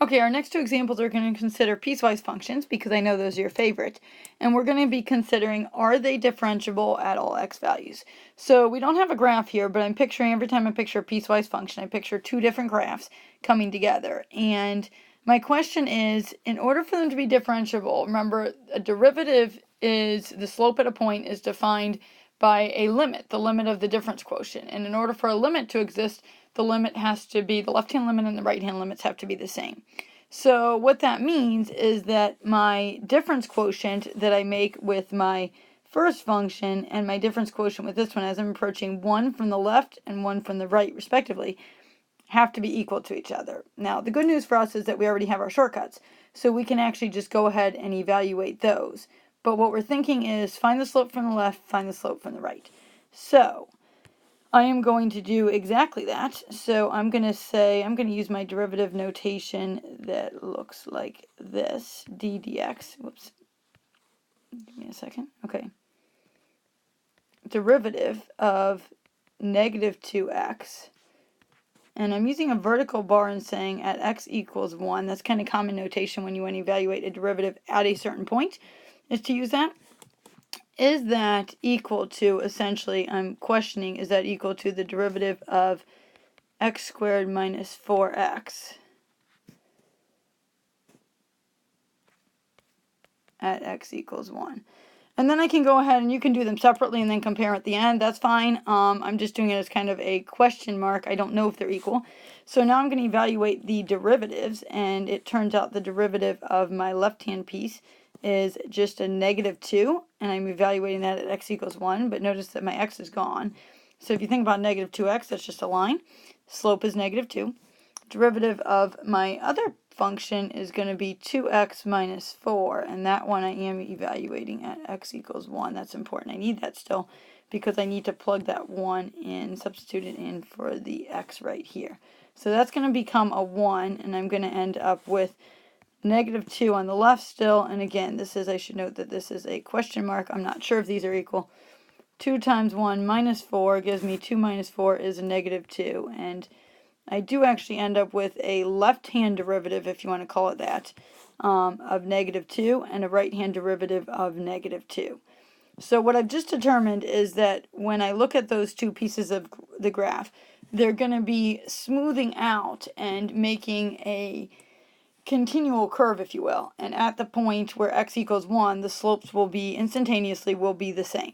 Okay, our next two examples are going to consider piecewise functions because I know those are your favorite. And we're going to be considering, are they differentiable at all x values? So we don't have a graph here, but I'm picturing, every time I picture a piecewise function, I picture two different graphs coming together. And my question is, in order for them to be differentiable, remember a derivative is, the slope at a point is defined by a limit, the limit of the difference quotient. And in order for a limit to exist, the limit has to be, the left-hand limit and the right-hand limits have to be the same. So what that means is that my difference quotient that I make with my first function and my difference quotient with this one, as I'm approaching one from the left and one from the right respectively, have to be equal to each other. Now, the good news for us is that we already have our shortcuts, so we can actually just go ahead and evaluate those. But what we're thinking is find the slope from the left, find the slope from the right. So I am going to do exactly that. So I'm going to say, I'm going to use my derivative notation that looks like this, d dx. Whoops. Give me a second. Okay. Derivative of negative 2x. And I'm using a vertical bar and saying at x equals 1. That's kind of common notation when you want to evaluate a derivative at a certain point, is to use that. Is that equal to, essentially, I'm questioning, is that equal to the derivative of x squared minus 4x at x equals 1? And then I can go ahead and you can do them separately and then compare at the end. That's fine. I'm just doing it as kind of a question mark. I don't know if they're equal. So now I'm going to evaluate the derivatives, and it turns out the derivative of my left-hand piece is just a negative 2, and I'm evaluating that at x equals 1, but notice that my x is gone. So if you think about negative 2x, that's just a line. Slope is negative 2. Derivative of my other function is going to be 2x minus 4, and that one I am evaluating at x equals 1. That's important. I need that still because I need to plug that 1 in, substitute it in for the x right here. So that's going to become a 1, and I'm going to end up with negative 2 on the left still, and again, this is, I should note that this is a question mark. I'm not sure if these are equal. 2 times 1 minus 4 gives me 2 minus 4 is a negative 2, and I do actually end up with a left-hand derivative, if you want to call it that, of negative 2, and a right-hand derivative of negative 2. So what I've just determined is that when I look at those two pieces of the graph, they're going to be smoothing out and making a continual curve, if you will. And at the point where x equals 1, the slopes will be instantaneously will be the same.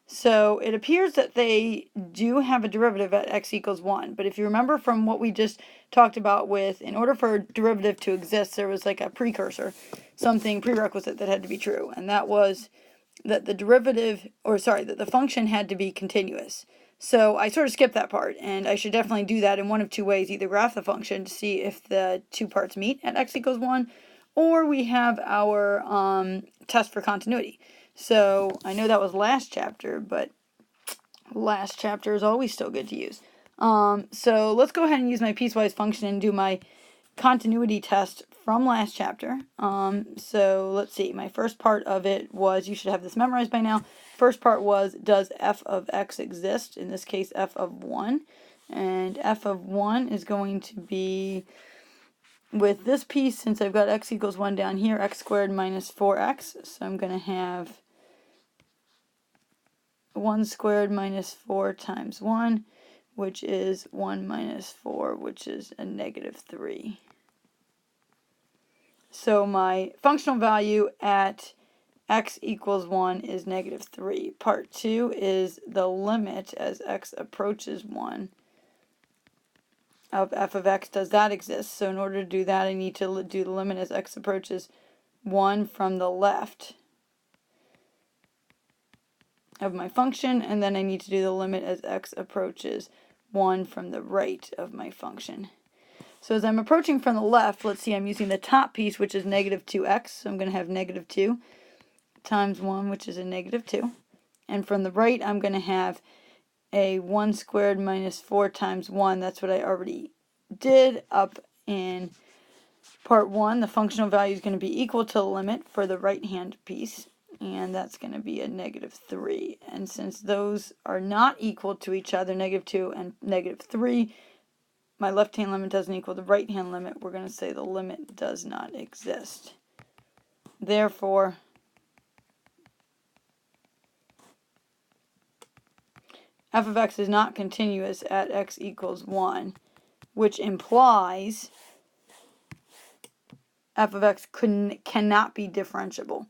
So it appears that they do have a derivative at x equals 1. But if you remember from what we just talked about with, in order for a derivative to exist, there was like a precursor, something prerequisite that had to be true. And that was that the derivative, or sorry, that the function had to be continuous. So I sort of skipped that part, and I should definitely do that in one of two ways. Either graph the function to see if the two parts meet at x equals 1, or we have our test for continuity. So I know that was last chapter, but last chapter is always still good to use. So let's go ahead and use my piecewise function and do my continuity test from last chapter. So let's see, my first part of it was, you should have this memorized by now. First part was, does f of x exist? In this case, f of 1. And f of 1 is going to be, with this piece, since I've got x equals 1 down here, x squared minus 4x. So I'm going to have 1 squared minus 4 times 1, which is 1 minus 4, which is a negative 3. So my functional value at x equals 1 is negative 3. Part 2 is the limit as x approaches 1 of f of x. Does that exist? So in order to do that, I need to do the limit as x approaches 1 from the left of my function, and then I need to do the limit as x approaches 1 from the right of my function. So as I'm approaching from the left, let's see, I'm using the top piece, which is negative 2x, so I'm going to have negative 2 times 1, which is a negative 2. And from the right, I'm going to have a 1 squared minus 4 times 1. That's what I already did up in part 1. The functional value is going to be equal to the limit for the right-hand piece, and that's going to be a negative 3. And since those are not equal to each other, negative 2 and negative 3, my left-hand limit doesn't equal the right-hand limit, we're going to say the limit does not exist. Therefore, f of x is not continuous at x equals 1, which implies f of x cannot be differentiable.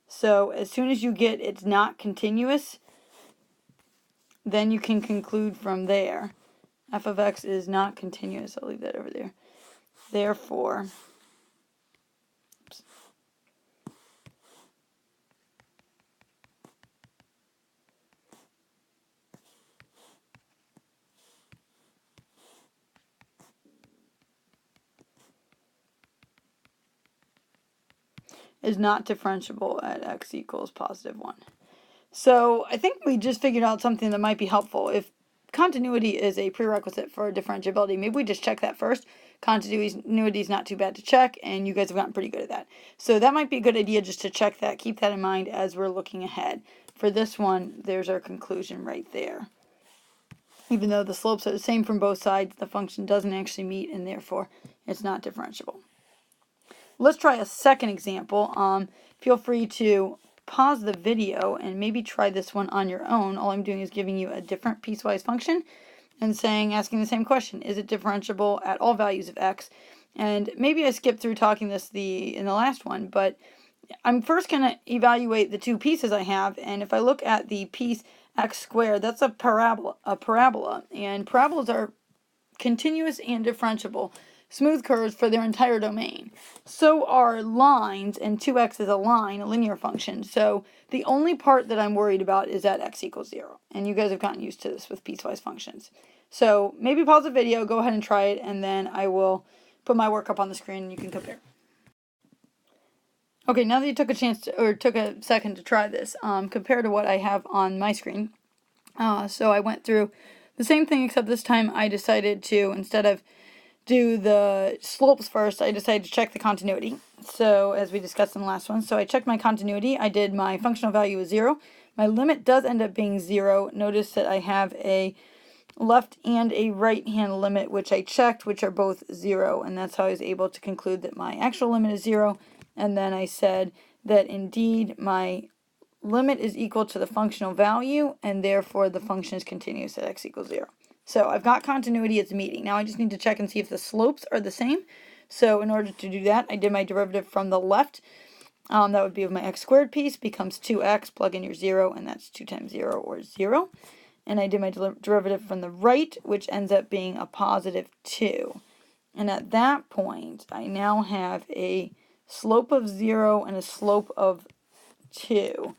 So as soon as you get it's not continuous, then you can conclude from there. F of x is not continuous. I'll leave that over there. Therefore, is not differentiable at x equals positive 1. So I think we just figured out something that might be helpful. If continuity is a prerequisite for differentiability, maybe we just check that first. Continuity is not too bad to check, and you guys have gotten pretty good at that. So that might be a good idea just to check that. Keep that in mind as we're looking ahead. For this one, there's our conclusion right there. Even though the slopes are the same from both sides, the function doesn't actually meet, and therefore it's not differentiable. Let's try a second example. Feel free to pause the video and maybe try this one on your own. All I'm doing is giving you a different piecewise function and asking the same question. Is it differentiable at all values of x? And maybe I skipped through talking this in the last one, but I'm first going to evaluate the two pieces I have, and if I look at the piece x squared, that's a parabola, and parabolas are continuous and differentiable smooth curves for their entire domain. So are lines, and 2x is a line, a linear function. So the only part that I'm worried about is at x equals 0. And you guys have gotten used to this with piecewise functions. So maybe pause the video, go ahead and try it, and then I will put my work up on the screen and you can compare. Okay, now that you took a second to try this, compare to what I have on my screen. So I went through the same thing, except this time I decided to, instead of do the slopes first, I decided to check the continuity. So as we discussed in the last one, so I checked my continuity. I did my functional value is 0. My limit does end up being 0. Notice that I have a left and a right hand limit, which I checked, which are both 0, and that's how I was able to conclude that my actual limit is 0. And then I said that indeed my limit is equal to the functional value, and therefore the function is continuous at x equals 0. So I've got continuity, it's meeting. Now I just need to check and see if the slopes are the same. So in order to do that, I did my derivative from the left. That would be of my x squared piece, becomes 2x, plug in your 0, and that's 2 times 0, or 0. And I did my derivative from the right, which ends up being a positive 2. And at that point, I now have a slope of 0 and a slope of 2.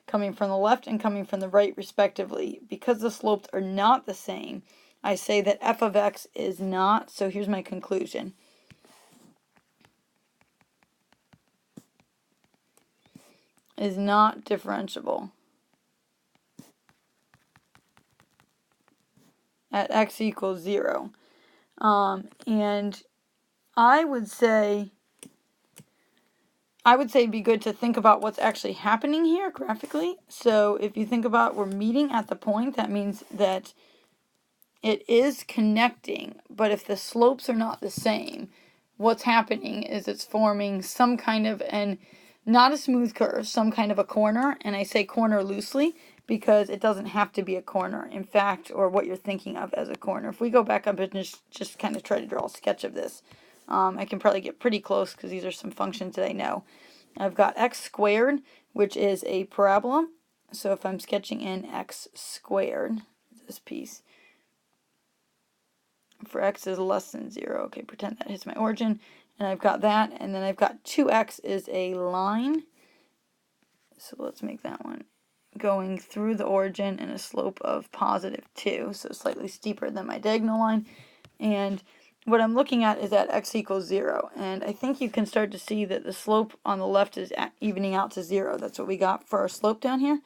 Coming from the left and coming from the right respectively. Because the slopes are not the same, I say that f of x is not, so here's my conclusion. Is not differentiable at x equals 0. And I would say it'd be good to think about what's actually happening here graphically. So if you think about we're meeting at the point, that means that it is connecting. But if the slopes are not the same, what's happening is it's forming some kind of not a smooth curve, some kind of a corner. And I say corner loosely because it doesn't have to be a corner, in fact, or what you're thinking of as a corner. If we go back up and just kind of try to draw a sketch of this, I can probably get pretty close because these are some functions that I know. I've got x squared, which is a parabola. So if I'm sketching in x squared, this piece, for x is less than 0. Okay, pretend that hits my origin. And I've got that. And then I've got 2x is a line. So let's make that one going through the origin and a slope of positive 2. So slightly steeper than my diagonal line. And what I'm looking at is at x equals 0, and I think you can start to see that the slope on the left is evening out to 0. That's what we got for our slope down here,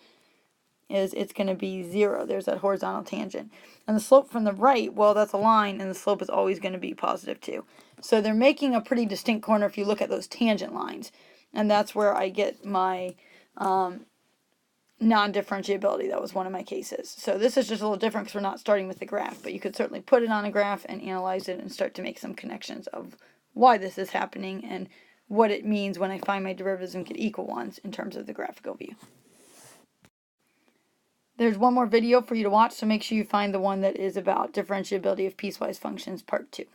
is it's going to be 0. There's that horizontal tangent. And the slope from the right, well, that's a line, and the slope is always going to be positive 2. So they're making a pretty distinct corner if you look at those tangent lines, and that's where I get my non-differentiability. That was one of my cases. So this is just a little different because we're not starting with the graph, but you could certainly put it on a graph and analyze it and start to make some connections of why this is happening and what it means when I find my derivatives and get equal ones in terms of the graphical view. There's one more video for you to watch, so make sure you find the one that is about differentiability of piecewise functions, part 2.